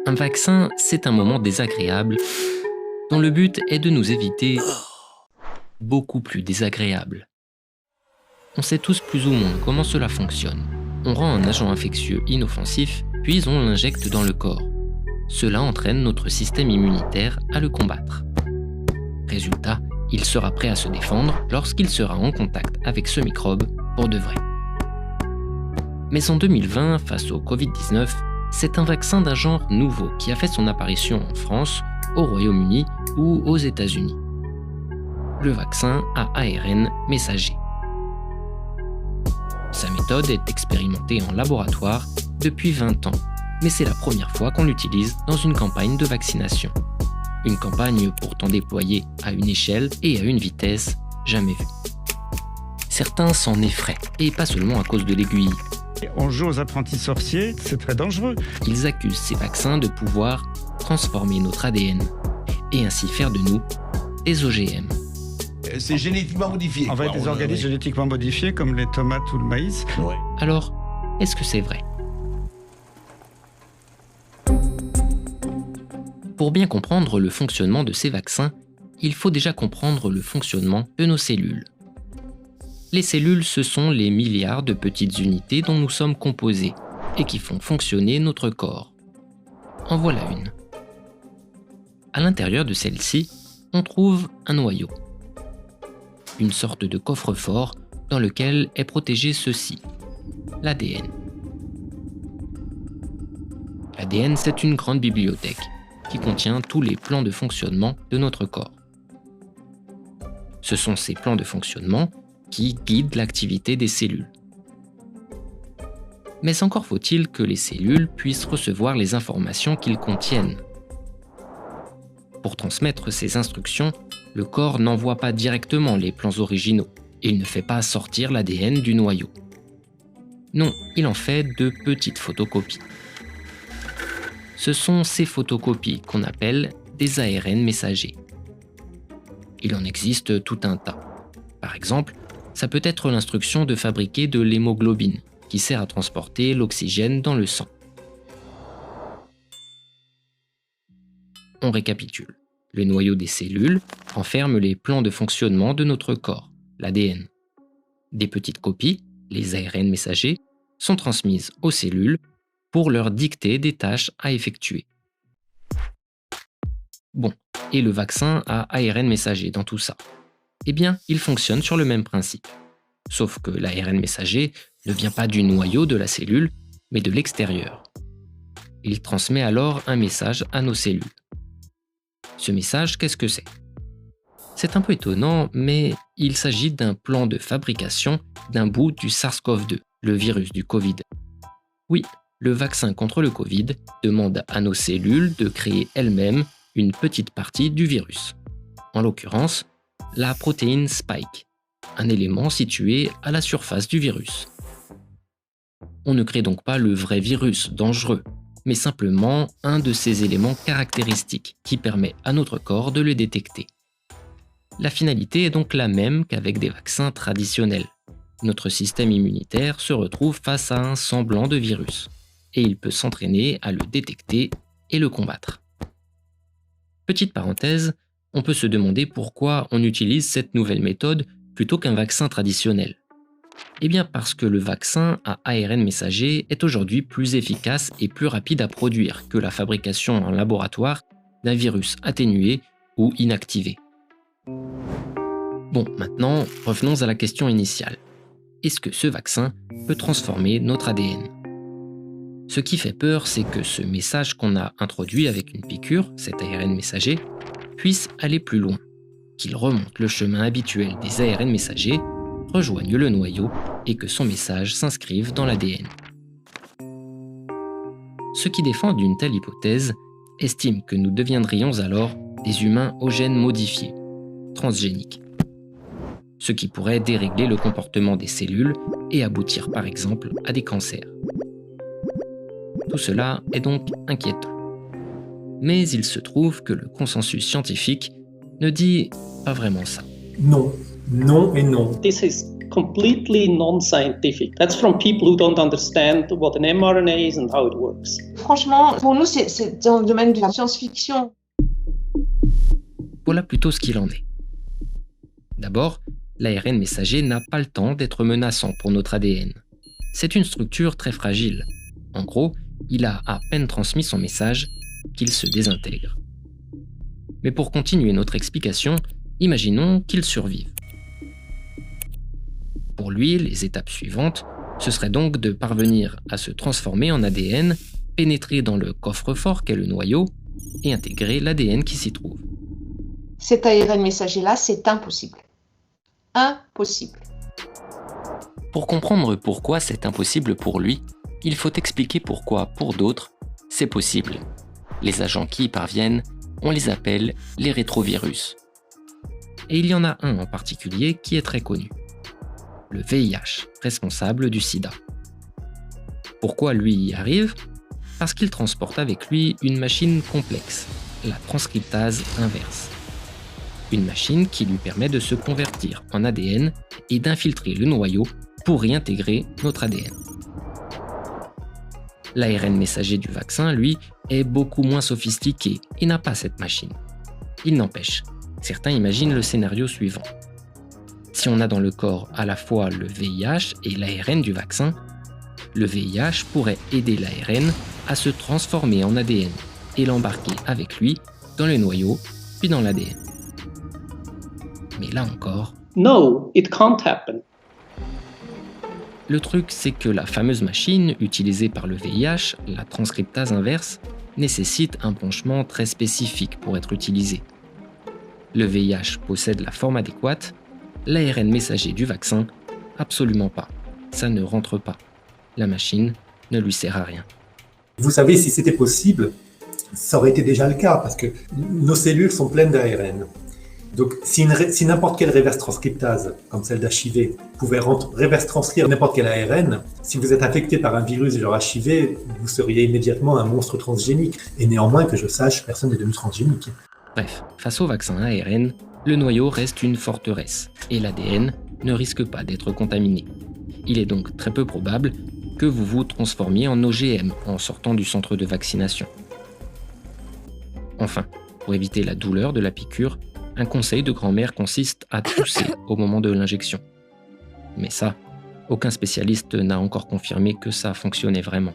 Un vaccin, c'est un moment désagréable dont le but est de nous éviter beaucoup plus désagréable. On sait tous plus ou moins comment cela fonctionne. On rend un agent infectieux inoffensif, puis on l'injecte dans le corps. Cela entraîne notre système immunitaire à le combattre. Résultat, il sera prêt à se défendre lorsqu'il sera en contact avec ce microbe pour de vrai. Mais en 2020, face au Covid-19, c'est un vaccin d'un genre nouveau qui a fait son apparition en France, au Royaume-Uni ou aux États-Unis. Le vaccin à ARN messager. Sa méthode est expérimentée en laboratoire depuis 20 ans, mais c'est la première fois qu'on l'utilise dans une campagne de vaccination. Une campagne pourtant déployée à une échelle et à une vitesse jamais vue. Certains s'en effraient, et pas seulement à cause de l'aiguille. On joue aux apprentis sorciers, c'est très dangereux. Ils accusent ces vaccins de pouvoir transformer notre ADN et ainsi faire de nous des OGM. C'est génétiquement modifié. En fait, des organismes génétiquement modifiés comme les tomates ou le maïs. Ouais. Alors, est-ce que c'est vrai ? Pour bien comprendre le fonctionnement de ces vaccins, il faut déjà comprendre le fonctionnement de nos cellules. Les cellules, ce sont les milliards de petites unités dont nous sommes composés et qui font fonctionner notre corps. En voilà une. À l'intérieur de celle-ci, on trouve un noyau. Une sorte de coffre-fort dans lequel est protégé ceci, l'ADN. L'ADN, c'est une grande bibliothèque qui contient tous les plans de fonctionnement de notre corps. Ce sont ces plans de fonctionnement qui guident l'activité des cellules. Mais encore faut-il que les cellules puissent recevoir les informations qu'ils contiennent. Pour transmettre ces instructions, le corps n'envoie pas directement les plans originaux et il ne fait pas sortir l'ADN du noyau. Non, il en fait de petites photocopies. Ce sont ces photocopies qu'on appelle des ARN messagers. Il en existe tout un tas. Par exemple, ça peut être l'instruction de fabriquer de l'hémoglobine, qui sert à transporter l'oxygène dans le sang. On récapitule. Le noyau des cellules renferme les plans de fonctionnement de notre corps, l'ADN. Des petites copies, les ARN messagers, sont transmises aux cellules pour leur dicter des tâches à effectuer. Bon, et le vaccin à ARN messager dans tout ça ? Eh bien, il fonctionne sur le même principe. Sauf que l'ARN messager ne vient pas du noyau de la cellule, mais de l'extérieur. Il transmet alors un message à nos cellules. Ce message, qu'est-ce que c'est ? C'est un peu étonnant, mais il s'agit d'un plan de fabrication d'un bout du SARS-CoV-2, le virus du Covid. Oui, le vaccin contre le Covid demande à nos cellules de créer elles-mêmes une petite partie du virus. En l'occurrence, la protéine Spike, un élément situé à la surface du virus. On ne crée donc pas le vrai virus dangereux, mais simplement un de ces éléments caractéristiques qui permet à notre corps de le détecter. La finalité est donc la même qu'avec des vaccins traditionnels. Notre système immunitaire se retrouve face à un semblant de virus, et il peut s'entraîner à le détecter et le combattre. Petite parenthèse, on peut se demander pourquoi on utilise cette nouvelle méthode plutôt qu'un vaccin traditionnel. Eh bien parce que le vaccin à ARN messager est aujourd'hui plus efficace et plus rapide à produire que la fabrication en laboratoire d'un virus atténué ou inactivé. Bon, maintenant, revenons à la question initiale. Est-ce que ce vaccin peut transformer notre ADN ? Ce qui fait peur, c'est que ce message qu'on a introduit avec une piqûre, cet ARN messager, puisse aller plus loin, qu'il remonte le chemin habituel des ARN messagers, rejoigne le noyau et que son message s'inscrive dans l'ADN. Ceux qui défendent une telle hypothèse estiment que nous deviendrions alors des humains aux gènes modifiés, transgéniques. Ce qui pourrait dérégler le comportement des cellules et aboutir par exemple à des cancers. Tout cela est donc inquiétant. Mais il se trouve que le consensus scientifique ne dit pas vraiment ça. Non, non et non. This is completely non-scientific. That's from people who don't understand what an mRNA is and how it works. franchement, pour nous, c'est dans le domaine de la science-fiction. Voilà plutôt ce qu'il en est. D'abord, l'ARN messager n'a pas le temps d'être menaçant pour notre ADN. C'est une structure très fragile. En gros, il a à peine transmis son message qu'il se désintègre. Mais pour continuer notre explication, imaginons qu'il survive. Pour lui, les étapes suivantes, ce serait donc de parvenir à se transformer en ADN, pénétrer dans le coffre-fort qu'est le noyau et intégrer l'ADN qui s'y trouve. Cet ARN messager-là, c'est impossible. Impossible. Pour comprendre pourquoi c'est impossible pour lui, il faut expliquer pourquoi, pour d'autres, c'est possible. Les agents qui y parviennent, on les appelle les rétrovirus. Et il y en a un en particulier qui est très connu. Le VIH, responsable du sida. Pourquoi lui y arrive ? Parce qu'il transporte avec lui une machine complexe, la transcriptase inverse. Une machine qui lui permet de se convertir en ADN et d'infiltrer le noyau pour y intégrer notre ADN. L'ARN messager du vaccin, lui, est beaucoup moins sophistiqué et n'a pas cette machine. Il n'empêche, certains imaginent le scénario suivant. Si on a dans le corps à la fois le VIH et l'ARN du vaccin, le VIH pourrait aider l'ARN à se transformer en ADN et l'embarquer avec lui dans le noyau puis dans l'ADN. Mais là encore, No, it can't happen. le truc c'est que la fameuse machine utilisée par le VIH, la transcriptase inverse, nécessite un branchement très spécifique pour être utilisé. Le VIH possède la forme adéquate, l'ARN messager du vaccin, absolument pas. Ça ne rentre pas. La machine ne lui sert à rien. Vous savez, si c'était possible, ça aurait été déjà le cas, parce que nos cellules sont pleines d'ARN. Donc, si n'importe quelle reverse transcriptase, comme celle d'HIV, pouvait reverse transcrire n'importe quel ARN, si vous êtes infecté par un virus genre HIV, vous seriez immédiatement un monstre transgénique. Et néanmoins, que je sache, personne n'est devenu transgénique. Bref, face au vaccin ARN, le noyau reste une forteresse et l'ADN ne risque pas d'être contaminé. Il est donc très peu probable que vous vous transformiez en OGM en sortant du centre de vaccination. Enfin, pour éviter la douleur de la piqûre, un conseil de grand-mère consiste à tousser au moment de l'injection. Mais ça, aucun spécialiste n'a encore confirmé que ça fonctionnait vraiment.